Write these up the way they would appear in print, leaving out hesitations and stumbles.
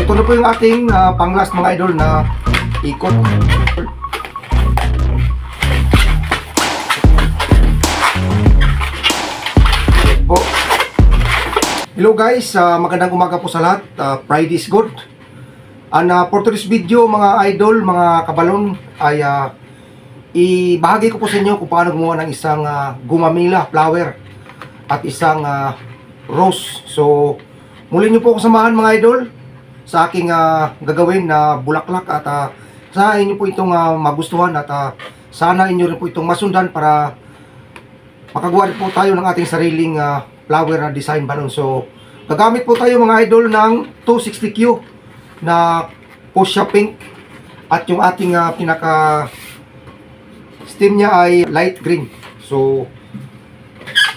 ito na po yung ating pang-last mga idol na ikot. Po. Hello guys, magandang umaga po sa lahat. Friday is good. And for today's video mga idol, mga kabalon, ay ibahagi ko po sa inyo kung paano gumawa ng isang gumamila flower at isang rose. So muli nyo po ako samahan mga idol sa aking gagawin na bulaklak at sana inyo po itong magustuhan at sana inyo rin po itong masundan para makagawa po tayo ng ating sariling flower na design balloon. So gagamit po tayo mga idol ng 260Q na fuchsia pink at yung ating pinaka stem niya ay light green. So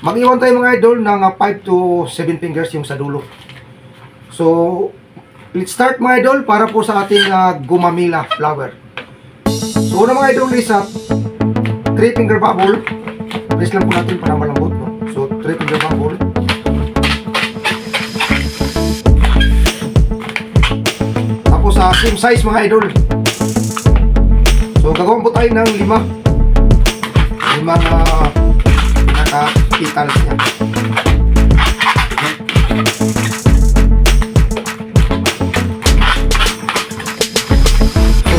mag-iwan tayo mga idol ng 5 to 7 fingers yung sa dulo. So let's start mga idol para po sa ating gumamila flower. So una mga idol is 3 finger bubble. Press lang po natin para malambot, no? So 3 finger bubble. Tapos same size mga idol. So gagawin po tayo ng 5 na pinaka-petals niya.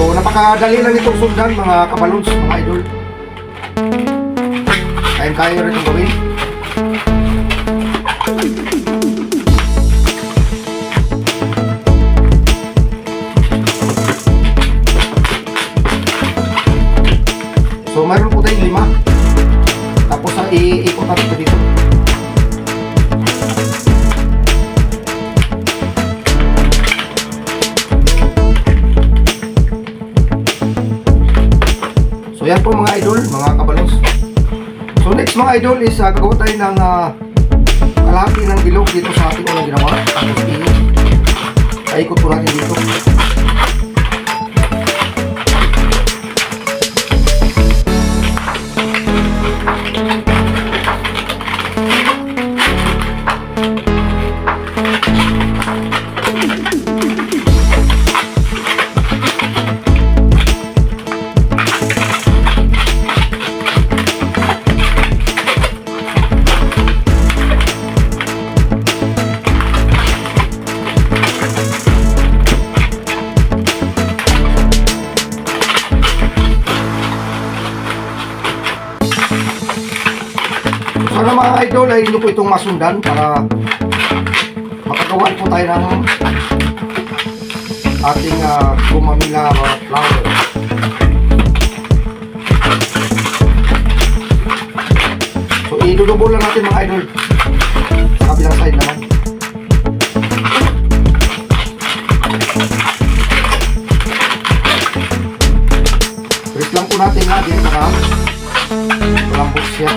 So napakadali lang itong sundan mga kabalons, mga idol. Kaya rin itong gawin. So mayroon po tayong 5. Tapos iikot natin ito dito. So yan po mga idol, mga kabalos. So next mga idol is gagawa tayo ng kalahati ng bilog dito sa ating unang ginawa. Tapos ikot po natin dito. Sana mga idol ay inyo po itong masundan para makagawa po tayo ng ating gumamila flower. So idudubol lang natin mga idol sa kabilang side naman. Press lang po natin natin para malambot siya.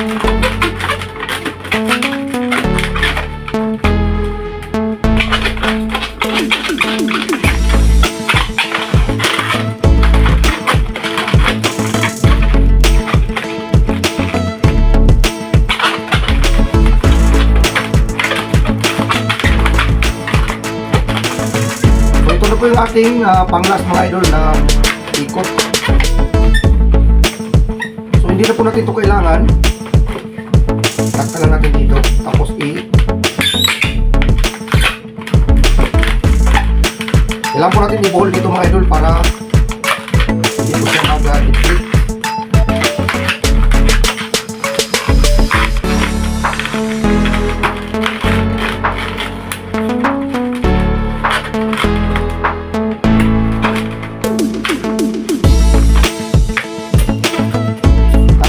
Ito po yung ating pang-last mga idol na ikot. So hindi na po natin ito kailangan. Taktalan natin dito. Tapos kailangan po natin i-ball dito mga idol para hindi po siya mag-diplit.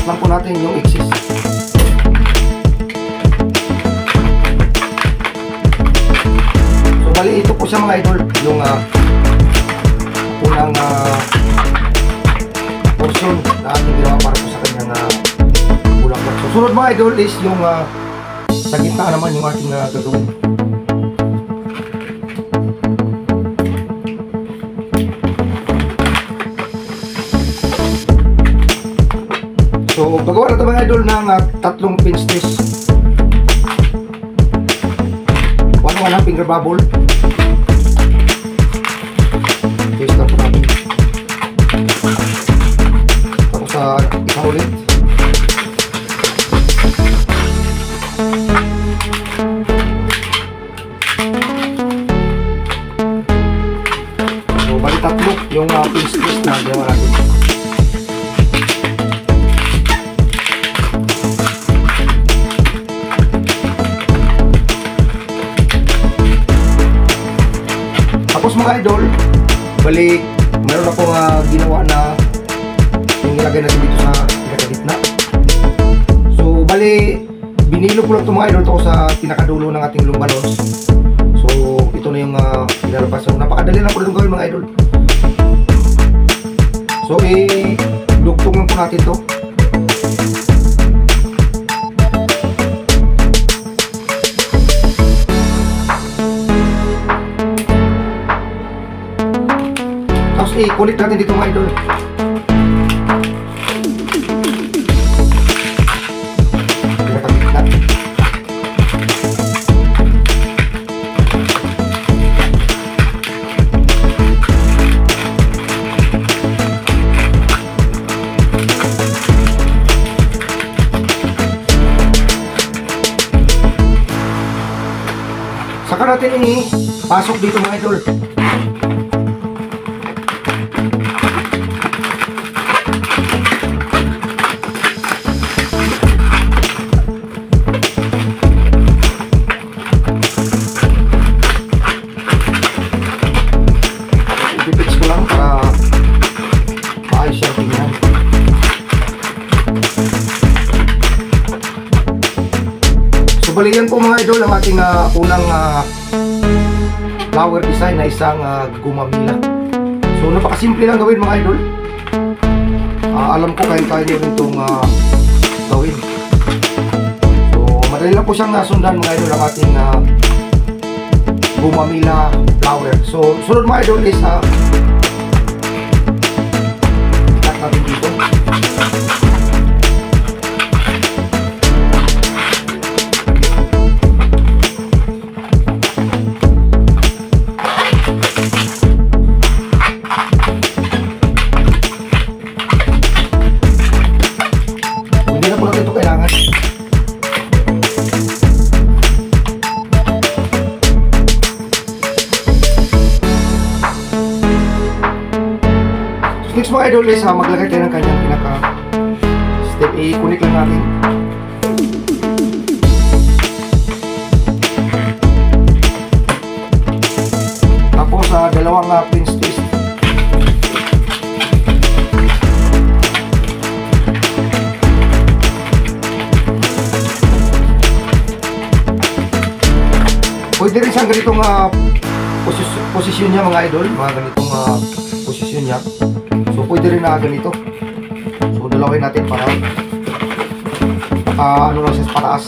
Lang po natin yung excess. So bali ito po siya mga idol, yung unang portion na ating ginawa para po sa kanyang bulaklak. So sunod mga idol is yung sa gitna naman yung ating gagawin. So gagawa na ito mga idol ng 3 pinches. 1 finger bubble. isa ulit. So bali tatlo yung pinch na ginawa natin. Tapos mga idol, balik meron akong ginawa na yung nilagay natin dito sa pinakagitna. So bali binilo ko lang itong mga idol ito sa pinakadulo ng ating lumbalons. So ito na yung pinalabas. So napakadali lang po itong gawin mga idol. So dugtong lang po natin ito. I-connect natin dito mga idol. Saka natin ini pasok dito mga idol. Bali yan po mga idol ang ating unang flower design na isang gumamila. So napakasimple lang gawin mga idol. Alam ko kaya nyo rin itong gawin. So madali lang po siyang nasundan mga idol ang ating gumamila flower. So sunod mga idol is ikat natin dito. Next mga idol is maglagay tayo ng kanyang pinaka step. I-connect lang natin. Tapos dalawang pinch twist. Pwede rin siyang ganitong posisyon niya mga idol, mga ganitong posisyon niya. So pwede rin na ganito. So dalawin natin para ano lang siya pataas.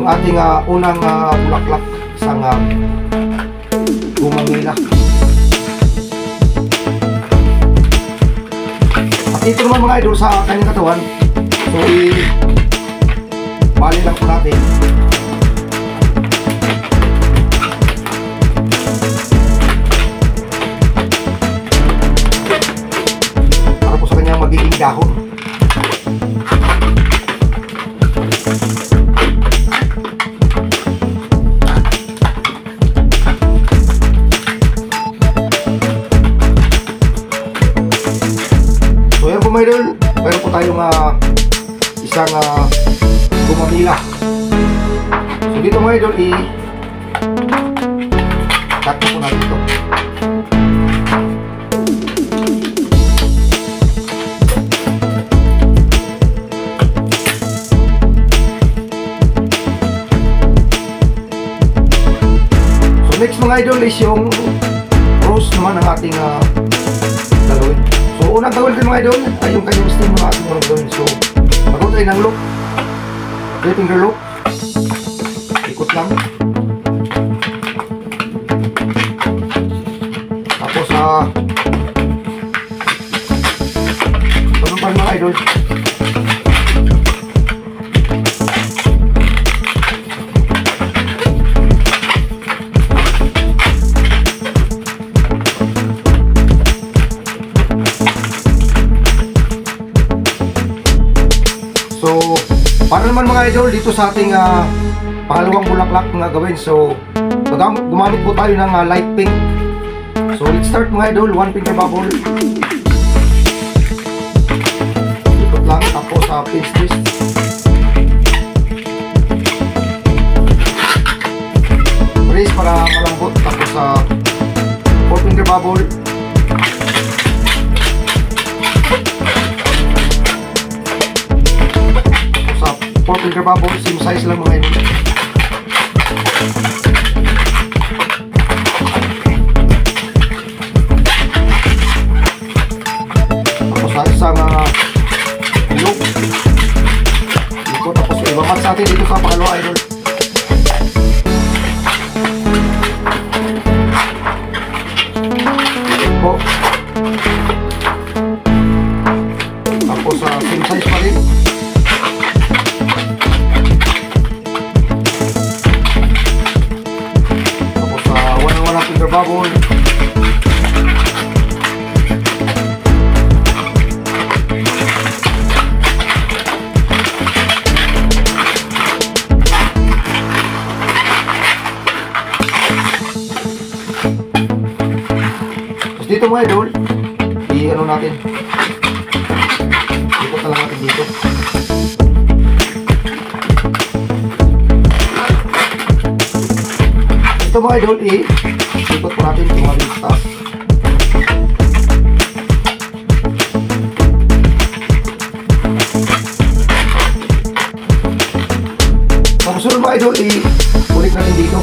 Ating unang bulaklak isang gumamila. At ito naman mga idol sa kanyang katawan. So bali lang po natin. Para po sa kanyang magiging dahon. Mga idol, meron po tayong isang gumamila. So dito mga idol, i-cut po natin ito. So next mga idol is yung rose naman ang ating gagawin. So unang gawin ko mga idol ay yung kanyang stem na ating unang gawin. So magkaroon tayo ng loop, finger loop. ikot lang. Tapos ganun pa rin mga idol. So, para naman mga idol, dito sa ating pangalawang bulaklak na gawin. So, gumamit po tayo ng light pink. So, let's start mga idol. 1 finger bubble. Ikot lang. Tapos pinch twist. Press para malambot. Tapos 4 finger bubble. Tapos 4 finger bubble. Same size lang mga idol. Isang ilog dito, tapos ibamat sa atin dito sa pangalawa idol. Po. Tapos same size pa rin. Tapos walang finger bubble. Dito mga idol, i-ano natin, ikot na lang natin dito. Ito mga idol, ikot po natin yung mga taas. Tapos sunod mga idol, ulit natin dito.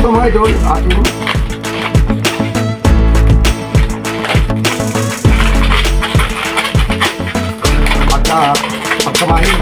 Ito mga idol, ating pagkamahin.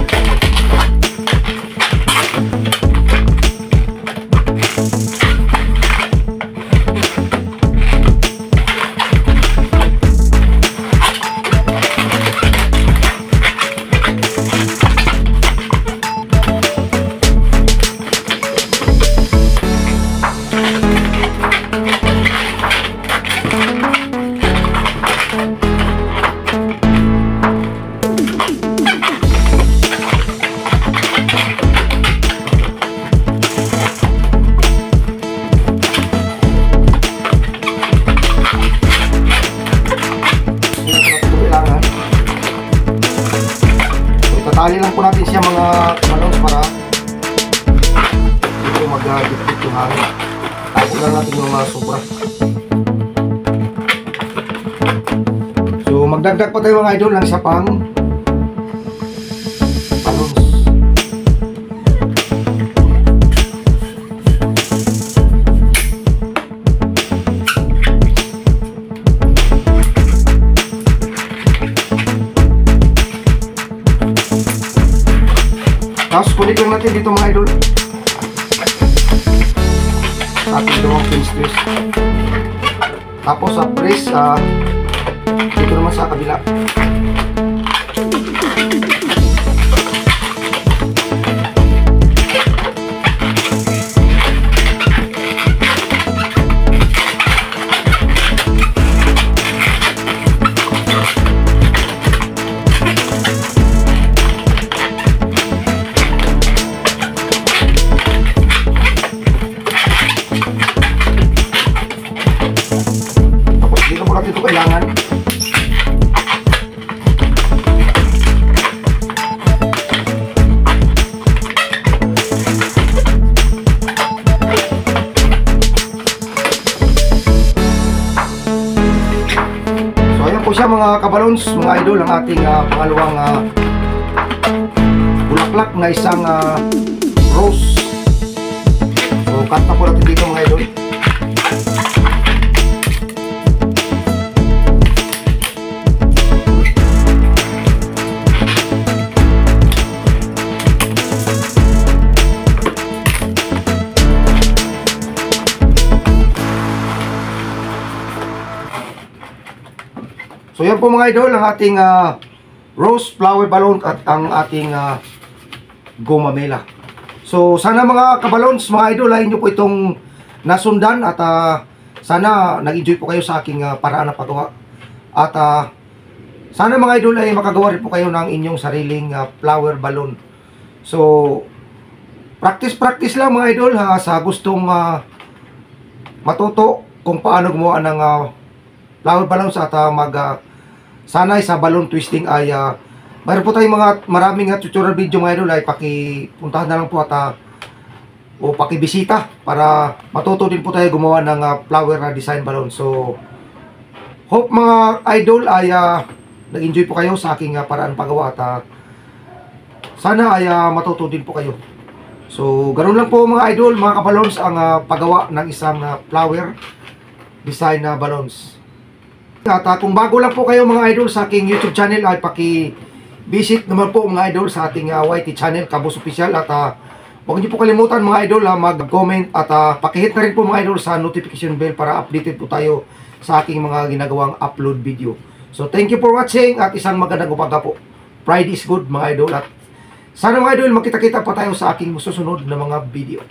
Tatali lang po natin siya mga balons para dito mag-dipit yung hangin. Tapos lang natin yung sobra. So magdagdag pa tayo mga idol ng isa pang balons. Tapos kulit lang natin dito mga idol sa ating dalawang pinch twist. Tapos press dito naman sa kabila. Ito kailangan so ayan po siya mga kabalons, mga idol, ang ating pangalawang bulaklak bulaklak na isang rose. So cut na po natin dito mga idol. So yan po mga idol ang ating rose flower balloon at ang ating gumamela. So sana mga kabalons, mga idol, ay inyo po itong nasundan at sana nag-enjoy po kayo sa aking paraan ng paggawa. At sana mga idol ay makagawa rin po kayo ng inyong sariling flower balloon. So practice lang mga idol sa gustong matuto kung paano gumawa ng flower balloons at sana sa balloon twisting ay mayroon po tayong maraming tutorial video mga idol, ay pakipuntahan na lang po at o pakibisita para matuto din po tayo gumawa ng flower design balloon. So hope mga idol ay nag-enjoy po kayo sa aking paraan paggawa at sana ay matuto din po kayo. So ganoon lang po mga idol, mga kabalons, ang paggawa ng isang flower design na balloons. At kung bago lang po kayo mga idol sa aking YouTube channel, ay paki-visit naman po mga idol sa ating YT channel, Cabos Official. At huwag niyo po kalimutan mga idol mag-comment at paki-hit na rin po mga idol sa notification bell para updated po tayo sa aking mga ginagawang upload video. So thank you for watching at isang magandang umaga po. Pride is good mga idol, at sana mga idol makita-kita pa tayo sa aking susunod na mga video.